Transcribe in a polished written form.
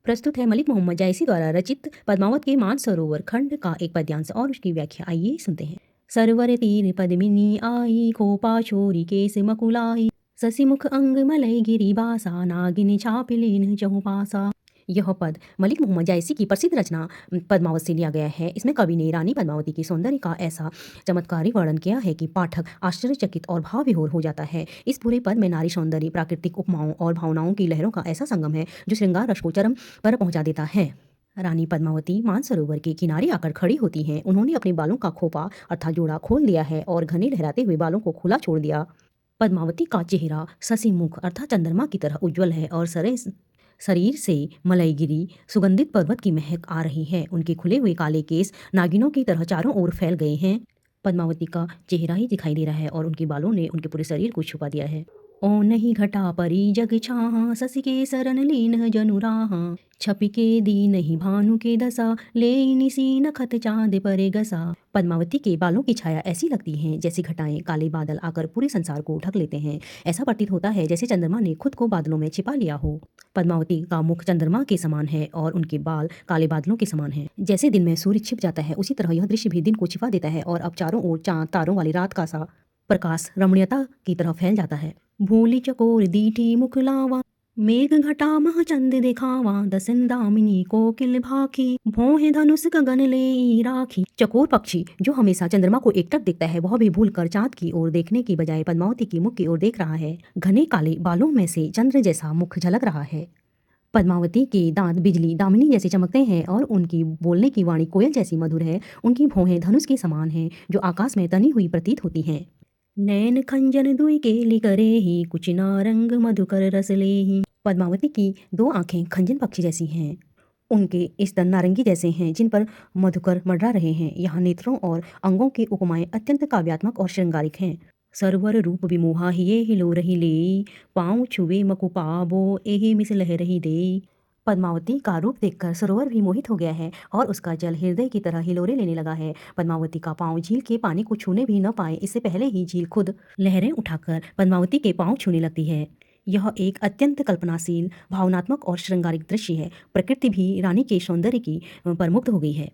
प्रस्तुत है मलिक मोहम्मद जायसी द्वारा रचित पद्मावत के मानसरोवर खंड का एक पद्यांश और उसकी व्याख्या। आइए सुनते हैं। सरवर तीर पद्मिनी आई, खोपा छोरी केस मकुलाई, ससीमुख अंग मलय गिरी बासा, नागिनी छापिलीन चहुपासा। यह पद मलिक मोहम्मद जायसी की प्रसिद्ध रचना पद्मावत से लिया गया है। इसमें कवि ने रानी पद्मावती के सौंदर्य का ऐसा चमत्कारी वर्णन किया है कि पाठक आश्चर्यचकित और भाव विभोर हो जाता है। इस पूरे पद में नारी सौंदर्य, प्राकृतिक उपमाओं और भावनाओं की लहरों का ऐसा संगम है जो श्रृंगार रस को चरम पर पहुंचा देता है। रानी पद्मावती मानसरोवर के किनारे आकर खड़ी होती हैं। उन्होंने अपने बालों का खोपा अर्थात जोड़ा खोल दिया है और घने लहराते हुए बालों को खुला छोड़ दिया। पद्मावती का चेहरा शशिमुख अर्थात चंद्रमा की तरह उज्जवल है और शरीर से मलयगिरी सुगंधित पर्वत की महक आ रही है। उनके खुले हुए काले केस नागिनों की तरह चारों ओर फैल गए हैं। पद्मावती का चेहरा ही दिखाई दे रहा है और उनके बालों ने उनके पूरे शरीर को छुपा दिया है। ओ नहीं घटा परी जग छाहा, शशि के शरण लीन जनुराहा, छपिके दी नहीं भानु के दशा, ले निसी नखत चांद परे गसा। पद्मावती के बालों की छाया ऐसी लगती है जैसे घटाएं काले बादल आकर पूरे संसार को ढक लेते हैं। ऐसा प्रतीत होता है जैसे चंद्रमा ने खुद को बादलों में छिपा लिया हो। पद्मावती का मुख चंद्रमा के समान है और उनके बाल काले बादलों के समान हैं। जैसे दिन में सूर्य छिप जाता है उसी तरह यह दृश्य भी दिन को छिपा देता है और अब चारों ओर चांद तारों वाली रात का सा प्रकाश रमणीयता की तरह फैल जाता है। भूली चकोर दीठी मुख लावा, मेघ घटा मह चंद दिखावा, दसन दामिनी कोकिल भाखी, भौहें धनुष गगन ले राखी। चकोर पक्षी जो हमेशा चंद्रमा को एकटक देखता है वह भी भूलकर चांद की ओर देखने की बजाय पद्मावती की मुख की ओर देख रहा है। घने काले बालों में से चंद्र जैसा मुख झलक रहा है। पद्मावती के दांत बिजली दामिनी जैसे चमकते हैं और उनकी बोलने की वाणी कोयल जैसी मधुर है। उनकी भौहें धनुष के समान हैं जो आकाश में तनी हुई प्रतीत होती हैं। नैन खंजन दुई केली करे ही, कुछ नारंग मधुकर रस ले ही। पद्मावती की दो आंखें खंजन पक्षी जैसी हैं। उनके स्तन नारंगी जैसे हैं जिन पर मधुकर मंडरा रहे हैं। यहाँ नेत्रों और अंगों के उपमाएं अत्यंत काव्यात्मक और श्रृंगारिक हैं। सरवर रूप विमोहा हिये हिलो रही ले, पाँव छुए मकुपाबो एहे मिस लह रही दे। पद्मावती का रूप देखकर सरोवर भी मोहित हो गया है और उसका जल हृदय की तरह हिलोरे लेने लगा है। पद्मावती का पाँव झील के पानी को छूने भी न पाए इससे पहले ही झील खुद लहरें उठाकर पद्मावती के पाँव छूने लगती है। यह एक अत्यंत कल्पनाशील, भावनात्मक और श्रृंगारिक दृश्य है। प्रकृति भी रानी के सौंदर्य की पर मुग्ध हो गई है।